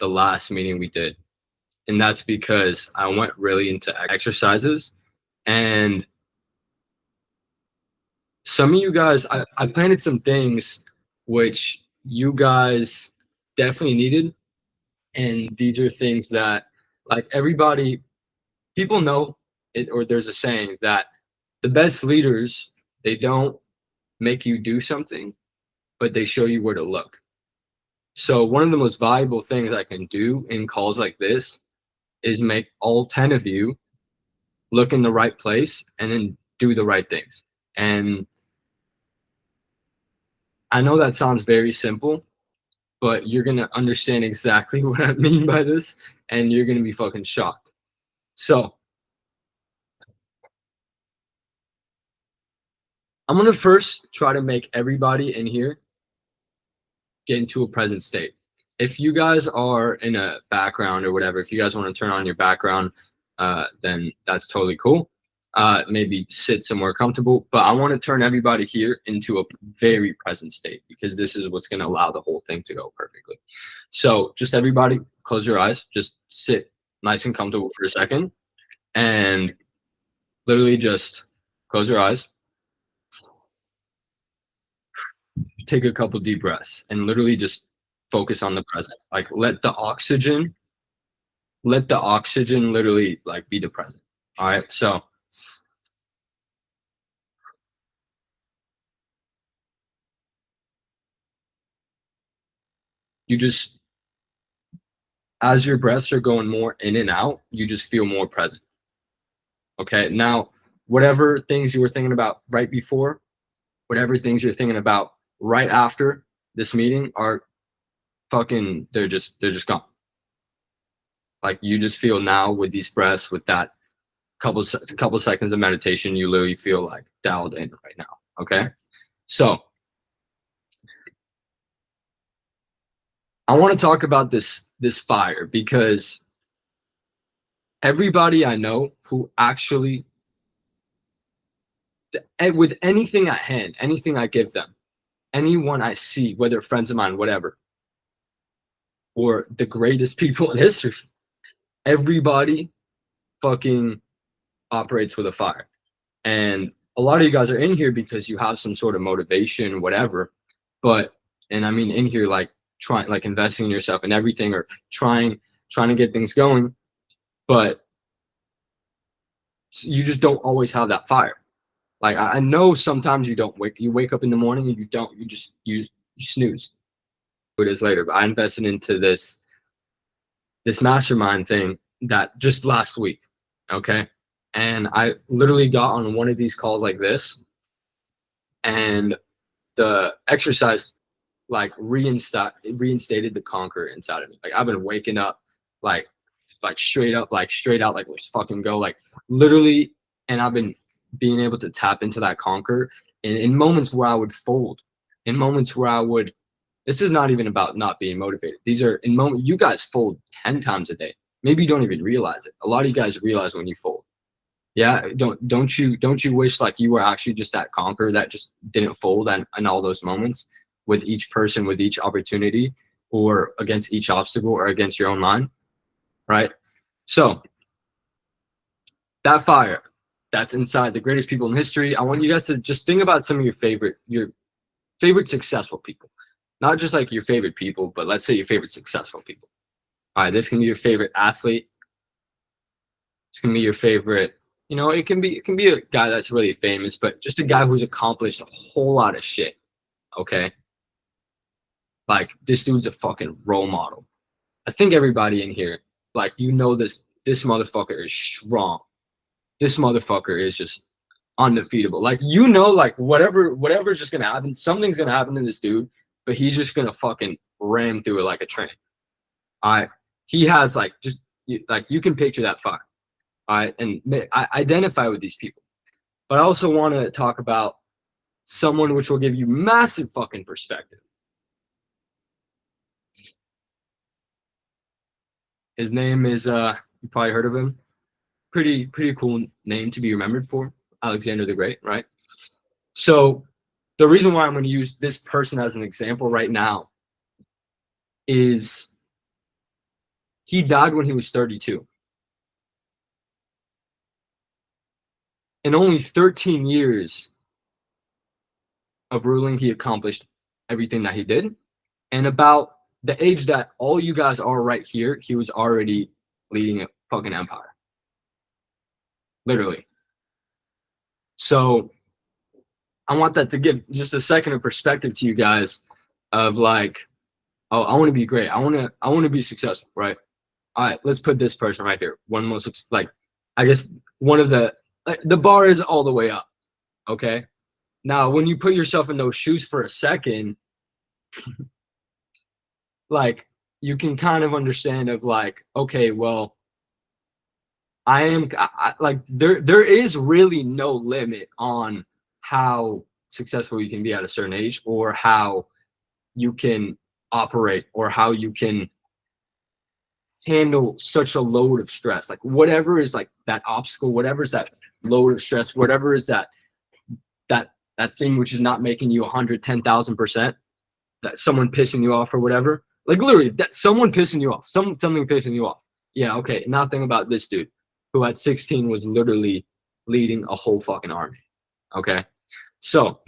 the last meeting we did. And that's because I went really into exercises. And some of you guys, I planted some things which you guys definitely needed. And these are things that, like, everybody, people know it, or there's a saying that the best leaders, they don't make you do something, but they show you where to look. So one of the most valuable things I can do in calls like this is make all 10 of you look in the right place and then do the right things. And I know that sounds very simple, but you're going to understand exactly what I mean by this, and you're going to be fucking shocked. So I'm going to first try to make everybody in here get into a present state. If you guys are in a background or whatever, if you guys want to turn on your background, then that's totally cool. Maybe sit somewhere comfortable, but I want to turn everybody here into a very present state, because this is what's going to allow the whole thing to go perfectly. So just everybody close your eyes, just sit nice and comfortable for a second, and literally just close your eyes, take a couple deep breaths, and literally just focus on the present. Like, let the oxygen literally, like, be the present. All right, so you just, as your breaths are going more in and out, you just feel more present. Okay, now whatever things you were thinking about right before, whatever things you're thinking about right after this meeting are fucking, they're just gone. Like, you just feel now with these breaths, with that couple seconds of meditation, you literally feel like dialed in right now. Okay, so I want to talk about this fire, because everybody I know who actually, with anything at hand, anything I give them, anyone I see, whether friends of mine, whatever, or the greatest people in history, everybody fucking operates with a fire. And a lot of you guys are in here because you have some sort of motivation, whatever. But, and I mean in here, like, trying, like, investing in yourself and everything, or trying to get things going, but you just don't always have that fire. Like, I know sometimes you wake up in the morning and you snooze. It is later, but I invested into this mastermind thing that just last week. Okay, and I literally got on one of these calls like this, and the exercise, like, reinstated the conqueror inside of me. Like, I've been waking up like straight out, like, let's fucking go, like, literally. And I've been being able to tap into that conqueror in moments where I would fold, in moments where I would, this is not even about not being motivated. These are in moments you guys fold 10 times a day. Maybe you don't even realize it. A lot of you guys realize when you fold. Yeah, don't you wish, like, you were actually just that conqueror that just didn't fold in all those moments, with each person, with each opportunity, or against each obstacle, or against your own mind, right? So that fire that's inside the greatest people in history, I want you guys to just think about some of your favorite successful people. Not just like your favorite people, but let's say your favorite successful people. All right, this can be your favorite athlete. This can be your favorite, it can be a guy that's really famous, but just a guy who's accomplished a whole lot of shit. Okay, like, this dude's a fucking role model. I think everybody in here, like, this motherfucker is strong. This motherfucker is just undefeatable. Like, like, whatever's just gonna happen, something's gonna happen to this dude, but he's just gonna fucking ram through it like a train. All right, he has, like, just, like, you can picture that fire. All right, and I identify with these people, but I also want to talk about someone which will give you massive fucking perspective. His name is, you probably heard of him. Pretty cool name to be remembered for. Alexander the Great, right? So the reason why I'm going to use this person as an example right now is He died when he was 32. In only 13 years of ruling, he accomplished everything that he did. And about the age that all you guys are right here, he was already leading a fucking empire. Literally. So I want that to give just a second of perspective to you guys of like, oh, I want to be great. I want to be successful, right? All right, let's put this person right here. One of the most, like, I guess one of the bar is all the way up. Okay. Now, when you put yourself in those shoes for a second, like, you can kind of understand of like, okay, well, like there is really no limit on how successful you can be at a certain age, or how you can operate, or how you can handle such a load of stress. Like whatever is like that obstacle, whatever is that load of stress, whatever is that thing which is not making you 110,000%, that someone pissing you off or whatever. Like literally, that someone pissing you off, something pissing you off. Yeah, okay. Now think about this dude who at 16 was literally leading a whole fucking army. Okay, so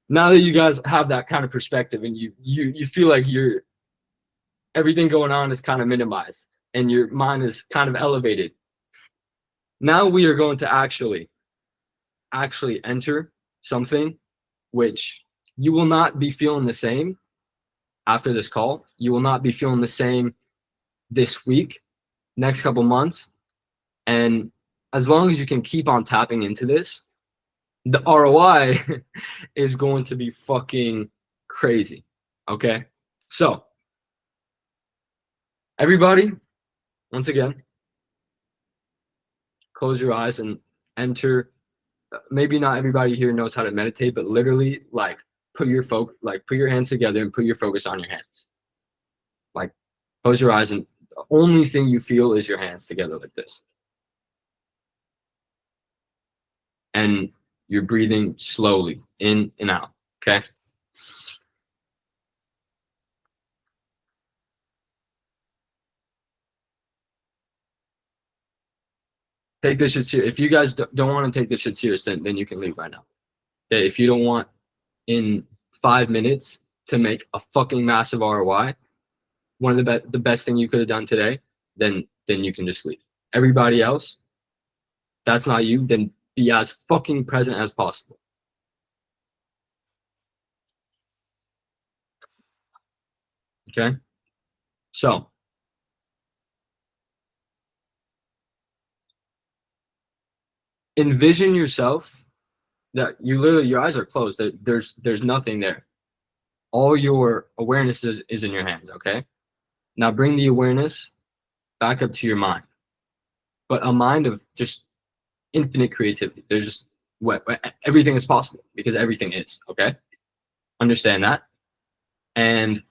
now that you guys have that kind of perspective, and you feel like you're everything going on is kind of minimized and your mind is kind of elevated. Now we are going to actually enter something which you will not be feeling the same after this call. You will not be feeling the same this week, next couple months. And as long as you can keep on tapping into this, the ROI is going to be fucking crazy. Okay? So, everybody, once again, close your eyes and enter. Maybe not everybody here knows how to meditate, but literally, like, put your hands together and put your focus on your hands. Like, close your eyes, and the only thing you feel is your hands together like this. And you're breathing slowly in and out. Okay? Take this shit serious. If you guys don't want to take this shit serious, then you can leave right now. Okay? If you don't want in 5 minutes to make a fucking massive ROI, one of the best thing you could have done today, then you can just leave. Everybody else, that's not you, then be as fucking present as possible. Okay? So, envision yourself that you literally, your eyes are closed. There's nothing there. All your awareness is in your hands, okay? Now bring the awareness back up to your mind, but a mind of just infinite creativity. There's just everything is possible because everything is, okay? Understand that. And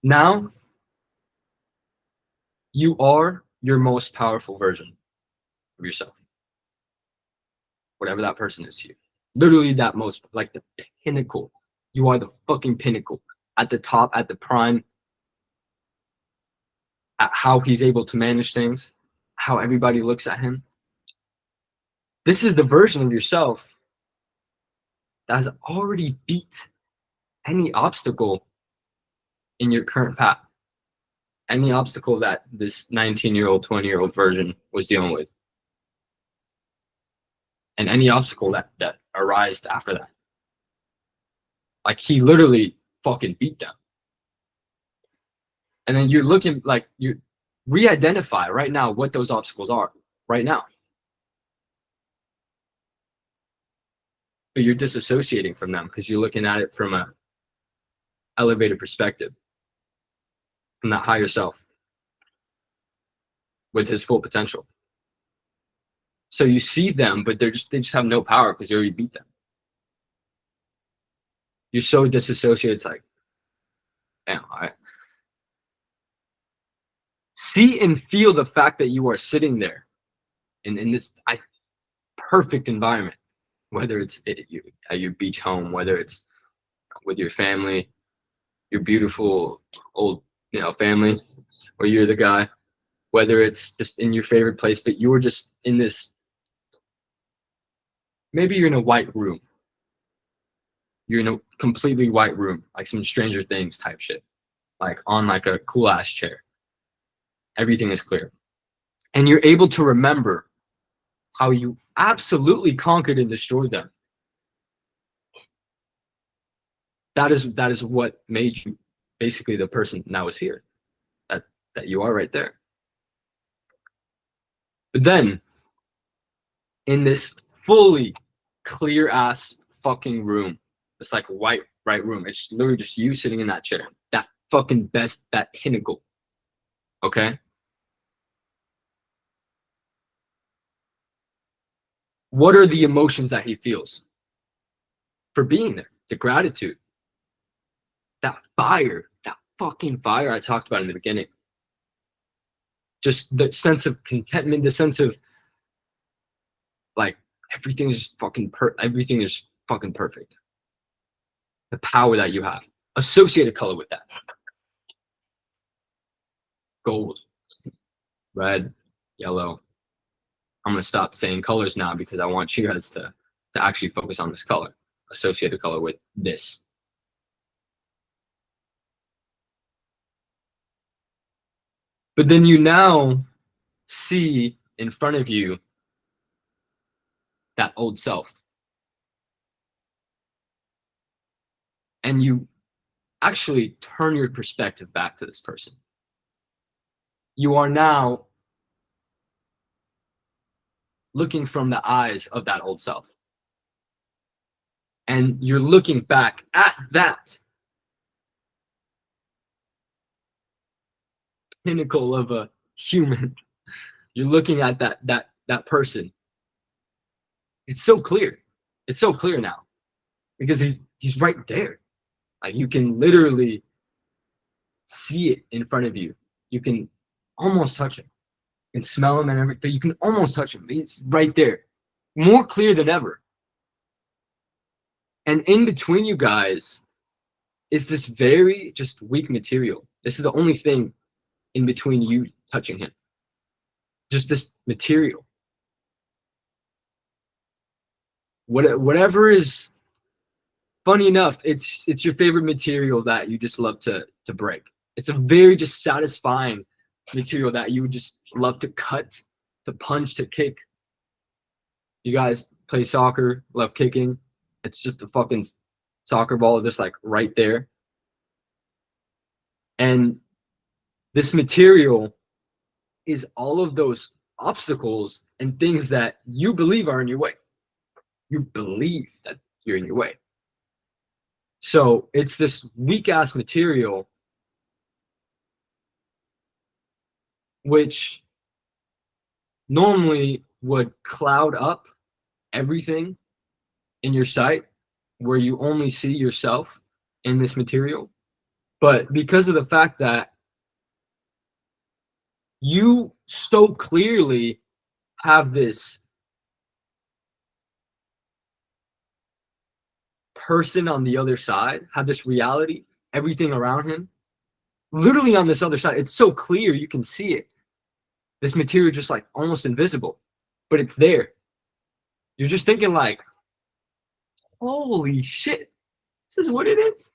now you are your most powerful version of yourself, whatever that person is to you. Literally that most, like the pinnacle. You are the fucking pinnacle, at the top, at the prime, at how he's able to manage things, how everybody looks at him. This is the version of yourself that has already beat any obstacle in your current path, any obstacle that this 19-year-old, 20-year-old version was dealing with, and any obstacle that arose after that. Like, he literally fucking beat them. And then you're looking, like, you re-identify right now what those obstacles are right now. But you're disassociating from them because you're looking at it from a elevated perspective, from that higher self with his full potential. So you see them, but they just have no power because you already beat them. You're so disassociated. It's like, damn, all right. See and feel the fact that you are sitting there in this perfect environment, whether it's at your beach home, whether it's with your family, your beautiful old family, or you're the guy, whether it's just in your favorite place, but you're just in this, maybe you're in a white room. You're in a completely white room, like some Stranger Things type shit, like on like a cool ass chair. Everything is clear. And you're able to remember how you absolutely conquered and destroyed them. That is what made you basically the person that was here. That you are right there. But then in this fully clear ass fucking room, it's like white right room. It's literally just you sitting in that chair. That fucking best, that pinnacle. Okay? What are the emotions that he feels for being there? The gratitude, that fire, that fucking fire I talked about in the beginning. Just the sense of contentment, the sense of like everything is everything is fucking perfect. The power that you have. Associated color with that. Gold, red, yellow. I'm gonna stop saying colors now because I want you guys to actually focus on this color. Associated color with this. But then you now see in front of you that old self. And you actually turn your perspective back to this person. You are now looking from the eyes of that old self. And you're looking back at that pinnacle of a human. You're looking at that person. It's so clear. It's so clear now because he's right there. Like you can literally see it in front of you. You can almost touch him. You can smell him and everything. You can almost touch him. It's right there. More clear than ever. And in between you guys is this very just weak material. This is the only thing in between you touching him. Just this material. Whatever is funny enough, it's your favorite material that you just love to break. It's a very just satisfying material that you would just love to cut, to punch, to kick. You guys play soccer, love kicking. It's just a fucking soccer ball just like right there. And this material is all of those obstacles and things that you believe are in your way. You believe that you're in your way. So it's this weak ass material which normally would cloud up everything in your sight where you only see yourself in this material. But because of the fact that you so clearly have this person on the other side, have this reality, everything around him, literally on this other side, it's so clear you can see it. This material just like almost invisible, but it's there. You're just thinking like, holy shit, this is what it is.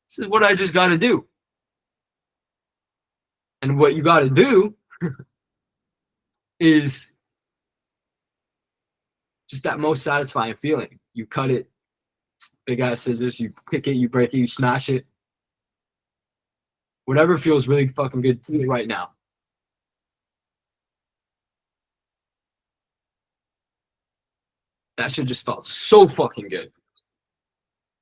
This is what I just got to do. And what you got to do is just that most satisfying feeling. You cut it, big ass scissors, you kick it, you break it, you smash it. Whatever feels really fucking good to you right now. That shit just felt so fucking good.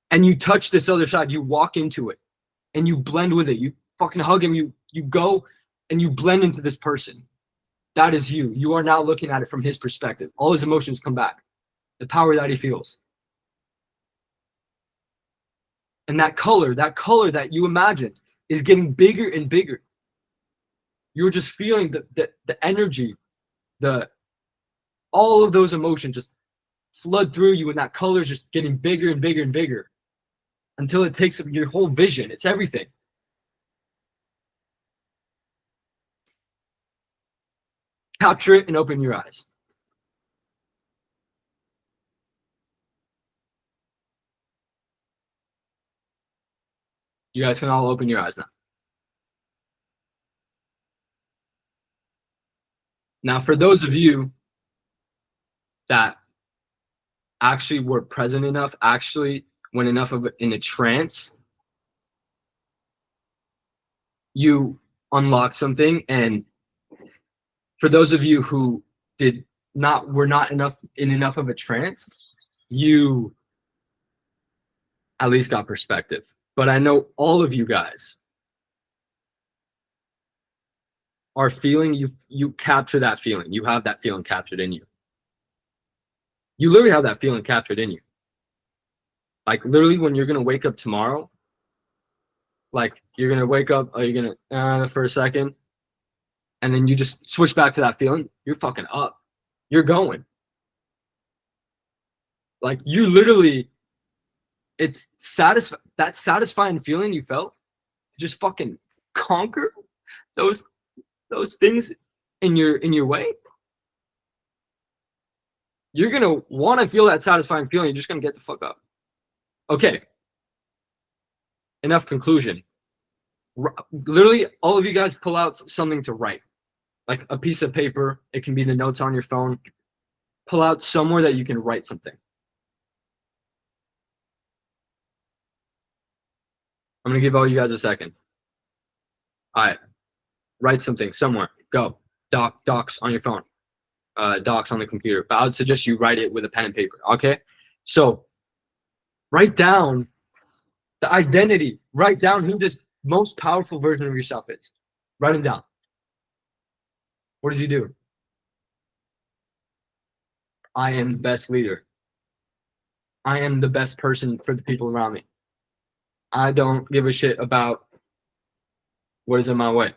And you touch this other side, you walk into it and you blend with it. You fucking hug him, you go and you blend into this person. That is you. You are now looking at it from his perspective. All his emotions come back. The power that he feels. And that color that you imagined is getting bigger and bigger. You're just feeling the energy, all of those emotions just flood through you, and that color is just getting bigger and bigger and bigger until it takes up your whole vision. It's everything. Capture it and open your eyes. You guys can all open your eyes now. Now, for those of you that actually were present enough, actually went enough of in a trance, you unlocked something. And for those of you who were not enough of a trance, you at least got perspective. But I know all of you guys are feeling, you capture that feeling. You have that feeling captured in you. You literally have that feeling captured in you. Like literally when you're gonna wake up tomorrow, like you're gonna wake up, are you gonna for a second, and then you just switch back to that feeling, you're fucking up. You're going. Like you literally, it's that satisfying feeling you felt, just fucking conquer those things in your way. You're gonna want to feel that satisfying feeling. You're just gonna get the fuck up. Okay. Enough conclusion. Literally, all of you guys pull out something to write, like a piece of paper. It can be the notes on your phone. Pull out somewhere that you can write something. I'm gonna give all you guys a second. All right, write something somewhere. Go. Docs on your phone. Docs on the computer. But I would suggest you write it with a pen and paper. Okay. So write down the identity. Write down who this most powerful version of yourself is. Write him down. What does he do? I am the best leader. I am the best person for the people around me. I don't give a shit about what is in my way.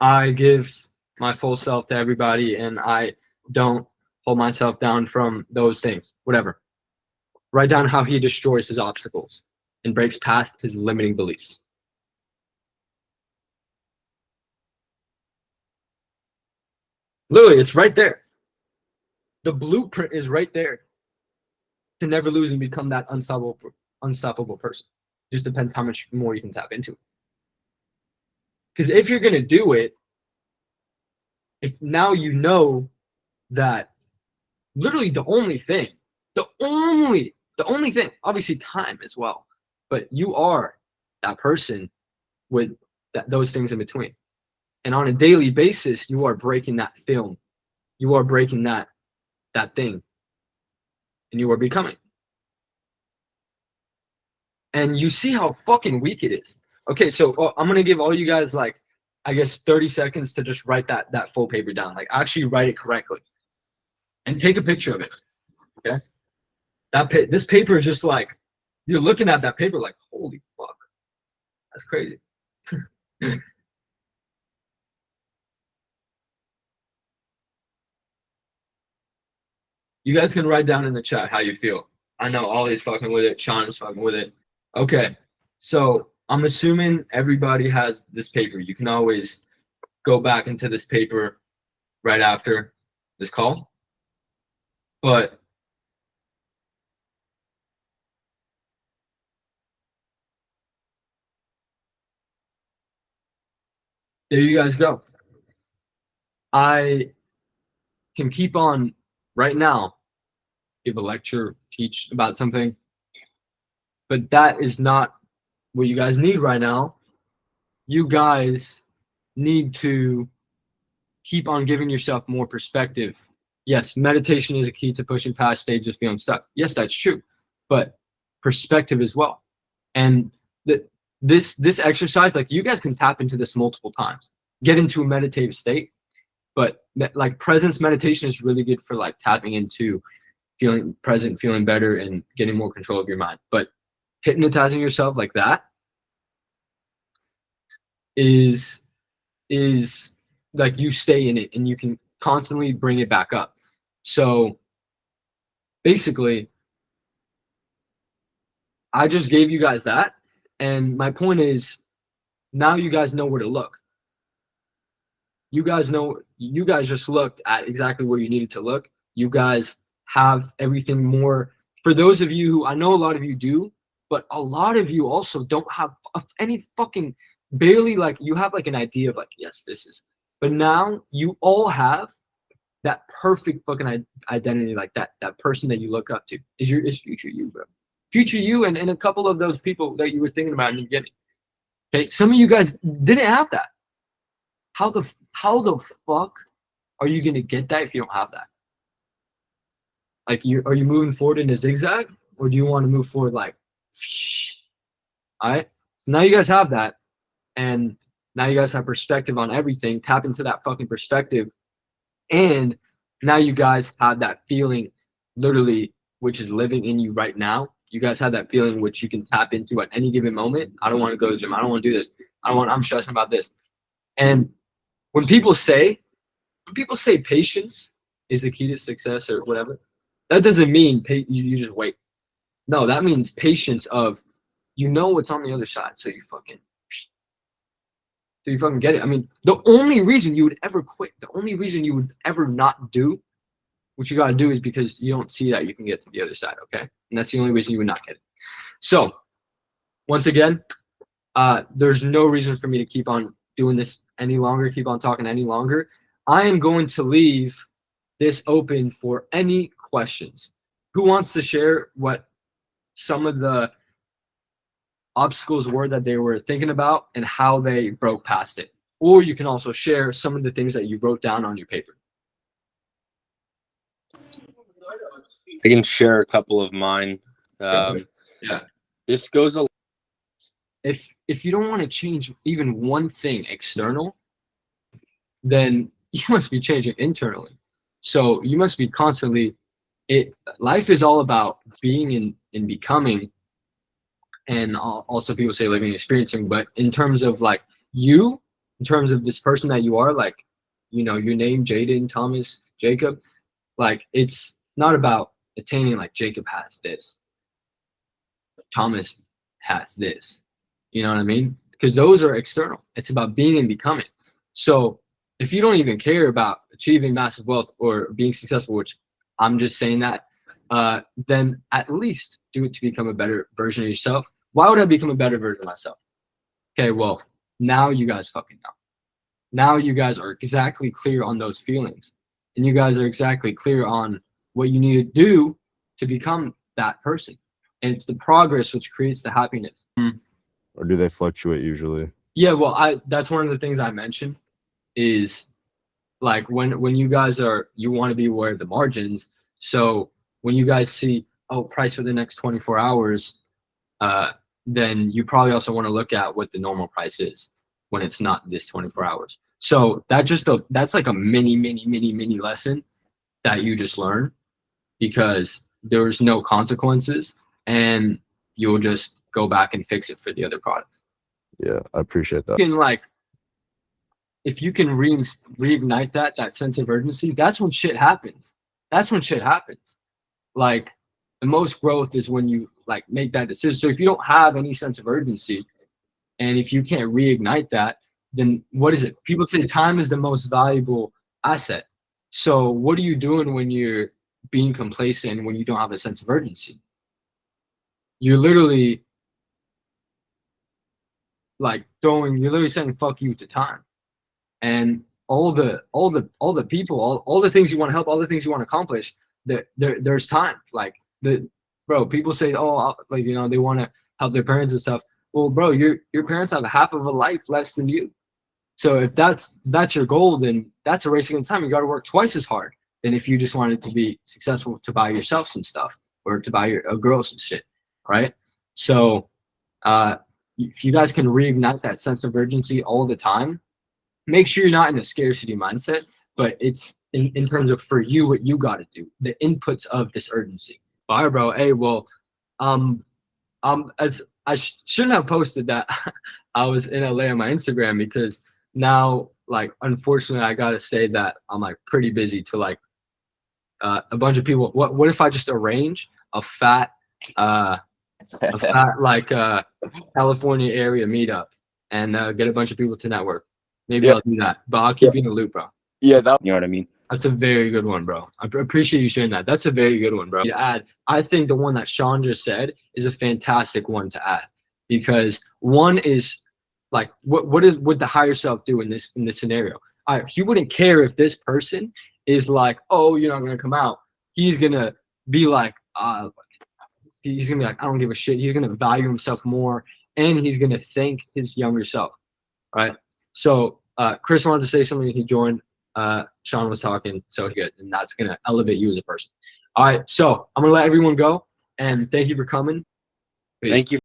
I give my full self to everybody and I don't hold myself down from those things. Whatever. Write down how he destroys his obstacles and breaks past his limiting beliefs. Literally, it's right there. The blueprint is right there to never lose and become that unstoppable person. Just depends how much more you can tap into it. Because if you're gonna do it, if now you know that literally the only thing, obviously time as well, but you are that person with those things in between. And on a daily basis, you are breaking that film. You are breaking that thing. And you are becoming. And you see how fucking weak it is. Okay, so I'm going to give all you guys, like, I guess 30 seconds to just write that full paper down. Like, actually write it correctly. And take a picture of it. Okay? This paper is just like, you're looking at that paper like, holy fuck. That's crazy. You guys can write down in the chat how you feel. I know Ollie's fucking with it. Sean is fucking with it. Okay. So I'm assuming everybody has this paper. You can always go back into this paper right after this call. But there you guys go. I can keep on right now, give a lecture, teach about something, but that is not what you guys need right now. You guys need to keep on giving yourself more perspective. Yes, meditation is a key to pushing past stages of feeling stuck. Yes, that's true, but perspective as well. And this exercise, like you guys can tap into this multiple times, get into a meditative state. But like presence meditation is really good for like tapping into feeling present, feeling better, and getting more control of your mind. But hypnotizing yourself like that is like you stay in it and you can constantly bring it back up. So basically, I just gave you guys that. And my point is now you guys know where to look. You guys know, you guys just looked at exactly where you needed to look. You guys have everything more. For those of you who, I know a lot of you do, but a lot of you also don't have any fucking, barely, like, you have like an idea of like, yes, this is, but now you all have that perfect fucking identity, like that person that you look up to is future you, bro. Future you, and a couple of those people that you were thinking about in the beginning. Okay, some of you guys didn't have that. How the fuck are you gonna get that if you don't have that? Like, are you moving forward in a zigzag, or do you want to move forward like, all right? Now you guys have that, and now you guys have perspective on everything. Tap into that fucking perspective, and now you guys have that feeling, literally, which is living in you right now. You guys have that feeling which you can tap into at any given moment. I don't want to go to the gym. I don't want to do this. I'm stressing about this. And when people say patience is the key to success or whatever, that doesn't mean you just wait. No, that means patience of, you know what's on the other side, so you fucking get it. I mean, the only reason you would ever quit, the only reason you would ever not do what you got to do is because you don't see that you can get to the other side, okay? And that's the only reason you would not get it. So, once again, there's no reason for me to keep on doing this any longer, keep on talking any longer. I am going to leave this open for any questions. Who wants to share what some of the obstacles were that they were thinking about and how they broke past it? Or you can also share some of the things that you wrote down on your paper. I can share a couple of mine. Yeah. This goes a. If you don't want to change even one thing external, then you must be changing internally. So you must be constantly. Life is all about being and becoming, and also people say living and experiencing. But in terms of like you, in terms of this person that you are, like, you know, your name, Jaden, Thomas, Jacob, like, it's not about attaining like Jacob has this, Thomas has this. You know what I mean? Because those are external. It's about being and becoming. So if you don't even care about achieving massive wealth or being successful, which I'm just saying that, then at least do it to become a better version of yourself. Why would I become a better version of myself? Okay, well, now you guys fucking know. Now you guys are exactly clear on those feelings. And you guys are exactly clear on what you need to do to become that person. And it's the progress which creates the happiness. Or do they fluctuate usually? Yeah, well, that's one of the things I mentioned is like when you guys you want to be aware of the margins. So when you guys see, oh, price for the next 24 hours, then you probably also want to look at what the normal price is when it's not this 24 hours. So that's like a mini lesson that you just learn, because there's no consequences and you'll just go back and fix it for the other products. Yeah, I appreciate that. If you can reignite that sense of urgency, that's when shit happens. That's when shit happens. Like, the most growth is when you like make that decision. So if you don't have any sense of urgency, and if you can't reignite that, then what is it? People say time is the most valuable asset. So what are you doing when you're being complacent, when you don't have a sense of urgency? You're literally saying fuck you to time. And all the people, all the things you want to help, all the things you want to accomplish, there's time. Like, people say, oh, like, you know, they want to help their parents and stuff. Well, bro, your parents have half of a life less than you. So if that's your goal, then that's a race against time. You got to work twice as hard than if you just wanted to be successful, to buy yourself some stuff or to buy a girl some shit, right? So if you guys can reignite that sense of urgency all the time, make sure you're not in a scarcity mindset, but it's in terms of, for you, what you got to do, the inputs of this urgency. All right, bro. Hey, well, as I shouldn't have posted that I was in LA on my Instagram, because now, like, unfortunately, I gotta say that I'm like pretty busy to like a bunch of people. What if I just arrange a fat like California area meetup and get a bunch of people to network? Maybe I'll do that, but I'll keep you in the loop, bro. Yeah, you know what I mean? That's a very good one, bro. I appreciate you sharing that. That's a very good one, bro. To add, I think the one that Sean just said is a fantastic one to add, because one is like, what would the higher self do in this scenario? He wouldn't care if this person is like, oh, you're not gonna come out. He's gonna be like, he's gonna be like, I don't give a shit. He's gonna value himself more, and he's gonna thank his younger self, right? So Chris wanted to say something. He joined. Sean was talking, so good, and that's gonna elevate you as a person. All right, so I'm gonna let everyone go, and thank you for coming. Peace. Thank you.